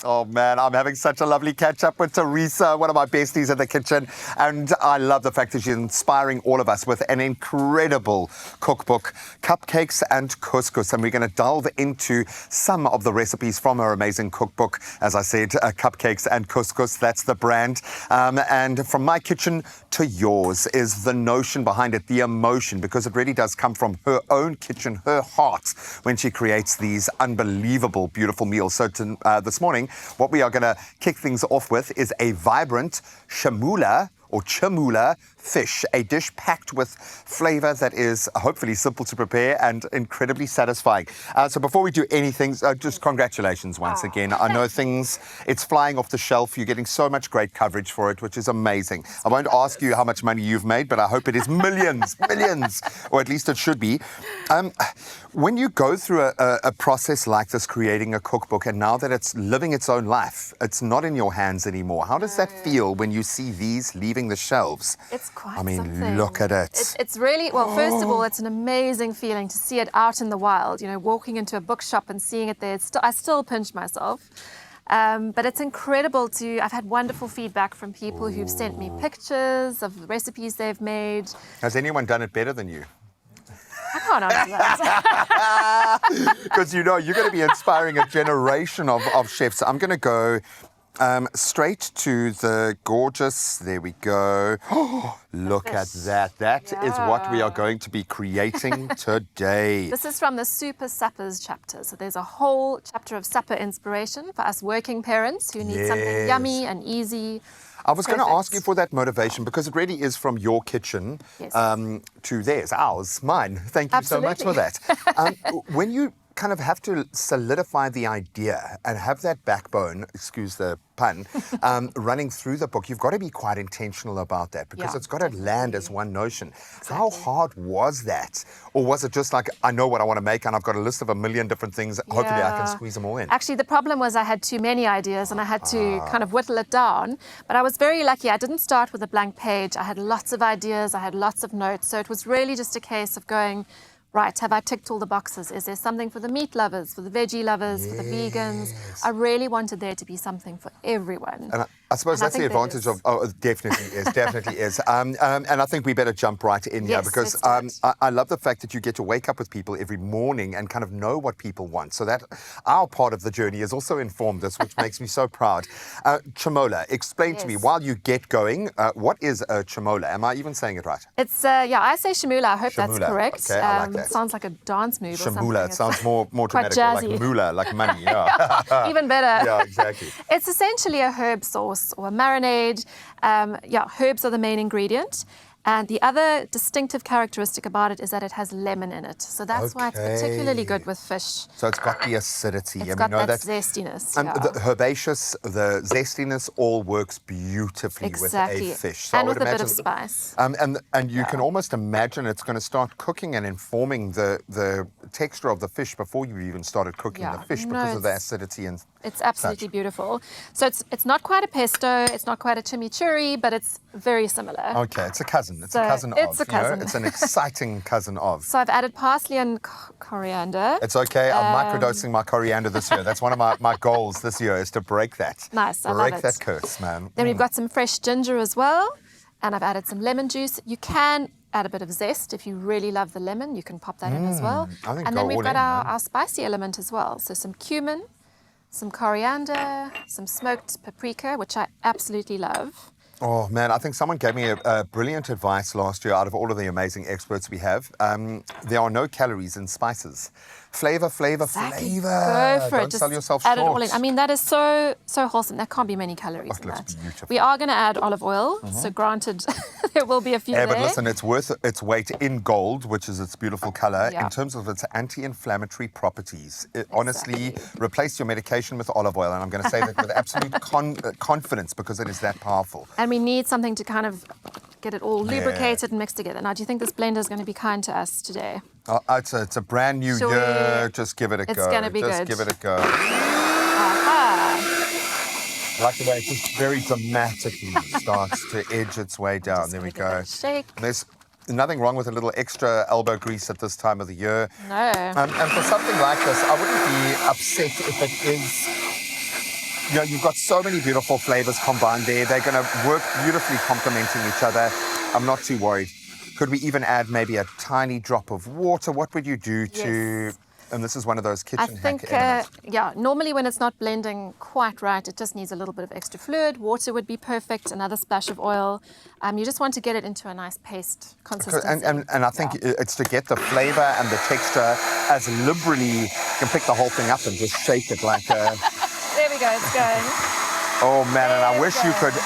Oh man, I'm having such a lovely catch up with Teresa, one of my besties in the kitchen. And I love the fact that she's inspiring all of us with an incredible cookbook, Cupcakes and Couscous. And we're going to delve into some of the recipes from her amazing cookbook. As I said, Cupcakes and Couscous, that's the brand. And from my kitchen to yours is the notion behind it, the emotion, because it really does come from her own kitchen, her heart, when she creates these unbelievable, beautiful meals. So this morning, what we are going to kick things off with is a vibrant Chermoula fish, a dish packed with flavor that is hopefully simple to prepare and incredibly satisfying. So before we do anything, just congratulations once again. I know it's flying off the shelf. You're getting so much great coverage for it, which is amazing. I won't ask you how much money you've made, but I hope it is millions, millions, or at least it should be. When you go through a process like this, creating a cookbook, and now that it's living its own life, it's not in your hands anymore. How does that feel when you see these leaving the shelves? It's quite something. Look at it. It's really, well, first of all, it's an amazing feeling to see it out in the wild, you know, walking into a bookshop and seeing it there. I still pinch myself. But it's incredible I've had wonderful feedback from people who've sent me pictures of the recipes they've made. Has anyone done it better than you? I can't answer that. Because you're going to be inspiring a generation of chefs. I'm going to go straight to the gorgeous, there we go. Look at that. That is what we are going to be creating today. This is from the Super Suppers chapter. So there's a whole chapter of supper inspiration for us working parents who need something yummy and easy. I was going to ask you for that motivation because it really is from your kitchen to theirs, ours, mine. Thank you so much for that. When you kind of have to solidify the idea and have that backbone, excuse the pun, running through the book, you've got to be quite intentional about that because it's got to land as one notion. Exactly. How hard was that? Or was it just like, I know what I want to make and I've got a list of a million different things, hopefully I can squeeze them all in? Actually, the problem was I had too many ideas and I had to kind of whittle it down. But I was very lucky. I didn't start with a blank page. I had lots of ideas. I had lots of notes. So it was really just a case of going, right, have I ticked all the boxes? Is there something for the meat lovers, for the veggie lovers, for the vegans? I really wanted there to be something for everyone. And I suppose that's the advantage of, it definitely is. And I think we better jump right in here because I love the fact that you get to wake up with people every morning and kind of know what people want. So that our part of the journey has also informed us, which makes me so proud. Chermoula, explain to me, while you get going, what is a Chermoula? Am I even saying it right? It's, I say Chermoula. I hope that's correct. Okay, I like that. It sounds like a dance move or something. Chermoula, it sounds more dramatic, jazzy. like moolah, like money. Even better. Yeah, exactly. It's essentially a herb sauce or a marinade. Herbs are the main ingredient. And the other distinctive characteristic about it is that it has lemon in it. So that's why it's particularly good with fish. So it's got the acidity. It's got that zestiness. And the herbaceous, the zestiness all works beautifully with a fish. So and with a bit of spice. And you can almost imagine it's going to start cooking and informing the texture of the fish before you even started cooking the fish because of the acidity and it's absolutely beautiful. So it's not quite a pesto, it's not quite a chimichurri, but it's very similar. Okay, it's a cousin. It's a cousin of. It's a cousin. It's an exciting cousin of. So I've added parsley and coriander. It's okay. I'm microdosing my coriander this year. That's one of my goals this year is to break that. Nice, I love it. Break that curse, man. Then we've got some fresh ginger as well. And I've added some lemon juice. You can add a bit of zest. If you really love the lemon, you can pop that in as well. And then we've got our spicy element as well. So some cumin, some coriander, some smoked paprika, which I absolutely love. Oh, man, I think someone gave me a brilliant advice last year out of all of the amazing experts we have. There are no calories in spices. Flavor. Go for Don't it. sell yourself add short. it all in. I mean, that is so wholesome. There can't be many calories in that. Beautiful. We are going to add olive oil. So granted, there will be a few there. But listen, it's worth its weight in gold, which is its beautiful color. Yeah. In terms of its anti-inflammatory properties, honestly, replace your medication with olive oil. And I'm going to say that with absolute confidence because it is that powerful. And we need something to kind of get it all lubricated and mixed together. Now, do you think this blender is going to be kind to us today? It's a brand new year. Just give it a go. It's going to be good. Just give it a go. Aha. I like the way it just very dramatically starts to edge its way down. There we go. Shake. There's nothing wrong with a little extra elbow grease at this time of the year. No. And for something like this, I wouldn't be upset if it is You know, you've got so many beautiful flavors combined there. They're going to work beautifully complementing each other. I'm not too worried. Could we even add maybe a tiny drop of water? What would you do to... Yes. And this is one of those I kitchen think, hack elements. yeah, normally when it's not blending quite right, it just needs a little bit of extra fluid. Water would be perfect, another splash of oil. You just want to get it into a nice paste consistency. And I think it's to get the flavor and the texture as liberally. You can pick the whole thing up and just shake it like a... There we go, it's going. Oh, man, and I There wish we you go. could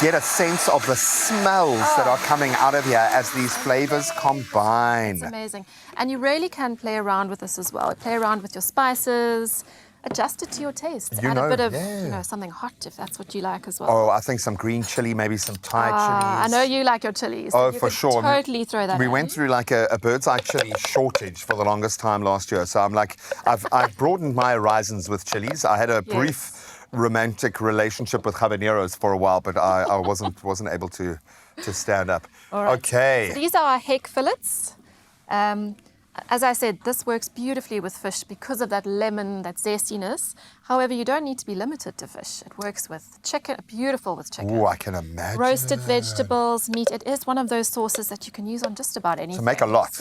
get a sense of the smells that are coming out of here as these flavors combine. It's amazing. And you really can play around with this as well. Play around with your spices, adjust it to your taste. You Add know, a bit of, yeah. something hot if that's what you like as well. Oh, I think some green chili, maybe some Thai I chilies. know you like your chilies. Oh, You for could sure. Totally throw that We in. went through like a bird's eye chili shortage for the longest time last year. So I'm like, I've broadened my horizons with chilies. I had a brief romantic relationship with habaneros for a while, but I wasn't able to stand up. All right. Okay. So these are our hake fillets. As I said, this works beautifully with fish because of that lemon, that zestiness. However, you don't need to be limited to fish. It works with chicken, beautiful with chicken. Oh, I can imagine. Roasted vegetables, meat. It is one of those sauces that you can use on just about anything. So make a lot,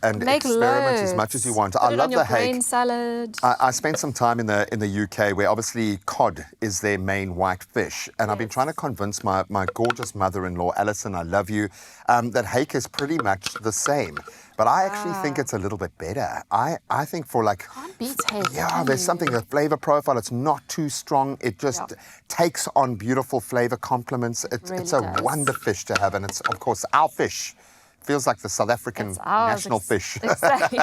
and make experiment as loads. much as you want. Put I it love on your the hake. grain salad. I spent some time in the UK where obviously cod is their main white fish. And I've been trying to convince my gorgeous mother-in-law, Alison, I love you, that hake is pretty much the same. But I actually think it's a little bit better. I think for like... Can't beat hake. Yeah, there's something, the flavor profile, it's not too strong. It just takes on beautiful flavor complements. It's really a does. wonder fish to have. And it's, of course, our fish. Feels like the South African It's ours, national fish. Exactly.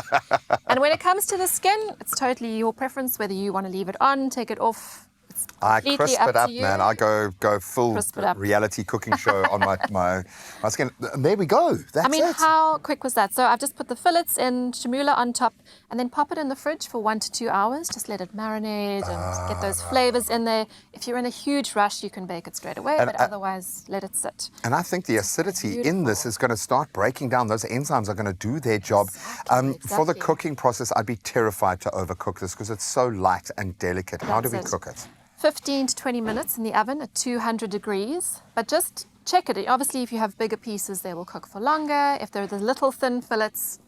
And when it comes to the skin, it's totally your preference whether you want to leave it on, take it off. It's I completely crisp up it to up, you. man. I go full Crisp it up. reality cooking show on my skin. And there we go. That's I mean, it. how quick was that? So I've just put the fillets in, Chermoula on top, and then pop it in the fridge for 1 to 2 hours. Just let it marinate and get those flavors in there. If you're in a huge rush, you can bake it straight away, but otherwise, let it sit. And I think the acidity in this is going to start breaking down. Those enzymes are going to do their job. For the Exactly. cooking process, I'd be terrified to overcook this because it's so light and delicate. How do we That's it. cook it? 15 to 20 minutes in the oven at 200 degrees, but just check it. Obviously, if you have bigger pieces, they will cook for longer. If they're the little thin fillets,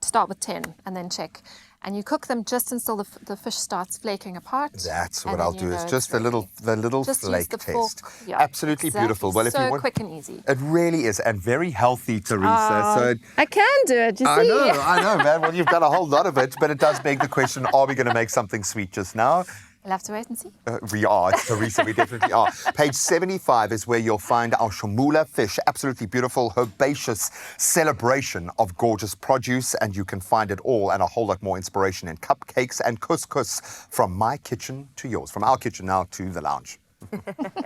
start with 10 and then check. And you cook them just until the fish starts flaking apart. That's and what then I'll you do. know It's it's just the ready. little Just use flake the taste. fork. Yeah, Absolutely exactly. beautiful. Well, if so you want, quick and easy. it really is, and very healthy, Teresa. So I can do it, you I see. I know, man. Well, you've got a whole lot of it, but it does beg the question: are we going to make something sweet just now? We'll have to wait and see. We are, Teresa, we definitely are. Page 75 is where you'll find our Chermoula fish. Absolutely beautiful, herbaceous celebration of gorgeous produce. And you can find it all and a whole lot more inspiration in cupcakes and couscous from my kitchen to yours, from our kitchen now to the lounge.